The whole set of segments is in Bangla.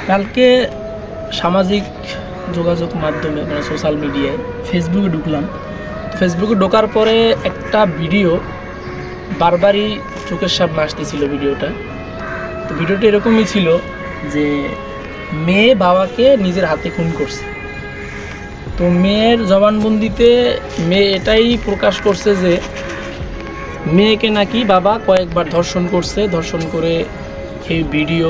কালকে সামাজিক যোগাযোগ মাধ্যমে মানে সোশ্যাল মিডিয়ায় ফেসবুকে ঢুকলাম। ফেসবুকে ঢোকার পরে একটা ভিডিও বারবারই চোখের সামনে আসতেছিল ভিডিওটা। তো ভিডিওটা এরকমই ছিল যে মেয়ে বাবাকে নিজের হাতে খুন করছে। তো মেয়ের জবানবন্দিতে মেয়ে এটাই প্রকাশ করছে যে মেয়েকে নাকি বাবা কয়েকবার ধর্ষণ করছে, ধর্ষণ করে এই ভিডিও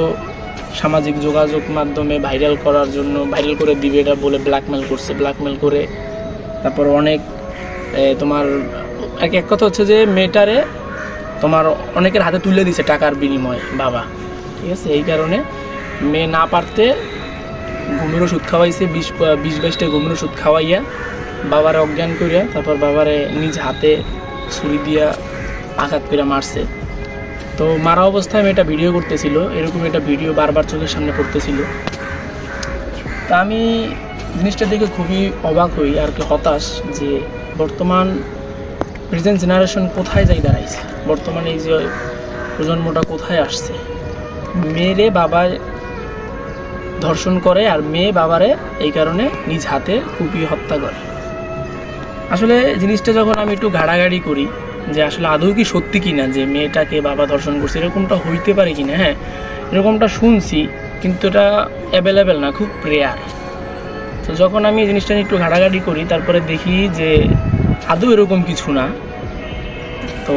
সামাজিক যোগাযোগ মাধ্যমে ভাইরাল করার জন্য ভাইরাল করে দিবে এটা বলে ব্ল্যাকমেল করছে। ব্ল্যাকমেল করে তারপর অনেক তোমার এক কথা হচ্ছে যে মেয়েটারে তোমার অনেকের হাতে তুলে দিছে টাকার বিনিময়ে বাবা, ঠিক আছে। এই কারণে মেয়ে না পারতে ঘুমের ওষুধ খাওয়াইছে, 20-22টা ঘুমের ওষুধ খাওয়াইয়া বাবারে অজ্ঞান করিয়া তারপর বাবারে নিজ হাতে ছুরি দিয়া আঘাত করে মারছে। তো মারা অবস্থায় মেয়েটা ভিডিও করতেছিল, এরকম একটা ভিডিও বারবার চোখের সামনে পড়তেছিল। তা আমি জিনিসটা দেখে খুবই অবাক হই আর কি হতাশ যে বর্তমান প্রেজেন্ট জেনারেশন কোথায় যাই দাঁড়াইছে, বর্তমানে এই যে প্রজন্মটা কোথায় আসছে। মেয়েরে বাবা ধর্ষণ করে আর মেয়ে বাবারে এই কারণে নিজ হাতে কুপিয়ে হত্যা করে। আসলে জিনিসটা যখন আমি একটু ঘাড়াঘাড়ি করি যে আসলে আদৌ কি সত্যি কিনা যে মেয়েটাকে বাবা ধর্ষণ করছে, এরকমটা হইতে পারে কিনা। হ্যাঁ, এরকমটা শুনছি কিন্তু এটা অ্যাভেলেবেল না, খুব রেয়ার। তো যখন আমি জিনিসটা নিয়ে একটু ঘাড়াঘাড়ি করি তারপরে দেখি যে আদৌ এরকম কিছু না। তো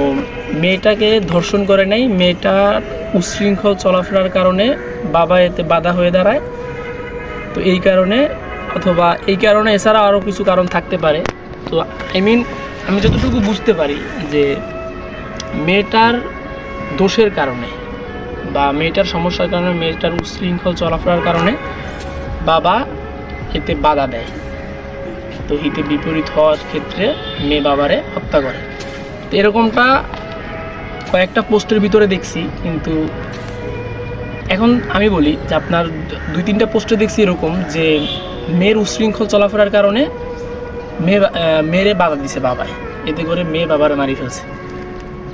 মেয়েটাকে ধর্ষণ করে নাই, মেয়েটার উচ্ছৃঙ্খল চলাফেরার কারণে বাবা এতে বাধা হয়ে দাঁড়ায়। তো এই কারণে অথবা এই কারণে এছাড়া আরও কিছু কারণ থাকতে পারে। তো আমি যতটুকু বুঝতে পারি যে মেয়েটার দোষের কারণে বা মেয়েটার সমস্যার কারণে, মেয়েটার উচ্ছৃঙ্খল চলাফেরার কারণে বাবা এতে বাধা দেয়। তো হিতে বিপরীত হওয়ার ক্ষেত্রে মেয়ে বাবারে হত্যা করে। তো এরকমটা কয়েকটা পোস্টের ভিতরে দেখছি, কিন্তু এখন আমি বলি যে আপনার 2-3টা পোস্টে দেখছি এরকম যে মেয়ের উচ্ছৃঙ্খল চলাফেরার কারণে মেয়েরে বাধা দিছে বাবায়, এতে করে মেয়ে বাবারে মারি ফেলছে।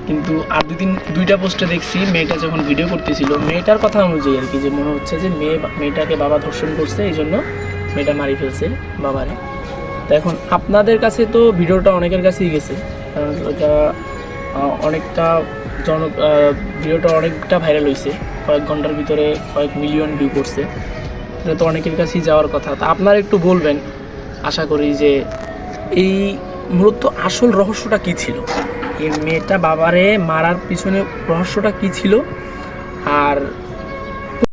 কিন্তু আর 2-3টা পোস্টে দেখছি মেয়েটা যখন ভিডিও করতেছিল মেয়েটার কথা অনুযায়ী আর কি, যে মনে হচ্ছে যে মেয়েটাকে বাবা ধর্ষণ করছে, এই জন্য মেয়েটা মারি ফেলছে বাবারে। তো এখন আপনাদের কাছে তো ভিডিওটা অনেকের কাছেই গেছে, কারণ ওটা অনেকটা ভিডিওটা অনেকটা ভাইরাল হয়েছে, কয়েক ঘন্টার ভিতরে কয়েক মিলিয়ন ভিউ করছে। এটা তো অনেকের কাছেই যাওয়ার কথা। তা আপনারা একটু বলবেন, আশা করি যে এই মূলত আসল রহস্যটা কী ছিল, এই মেয়েটা বাবারে মারার পিছনে রহস্যটা কী ছিল, আর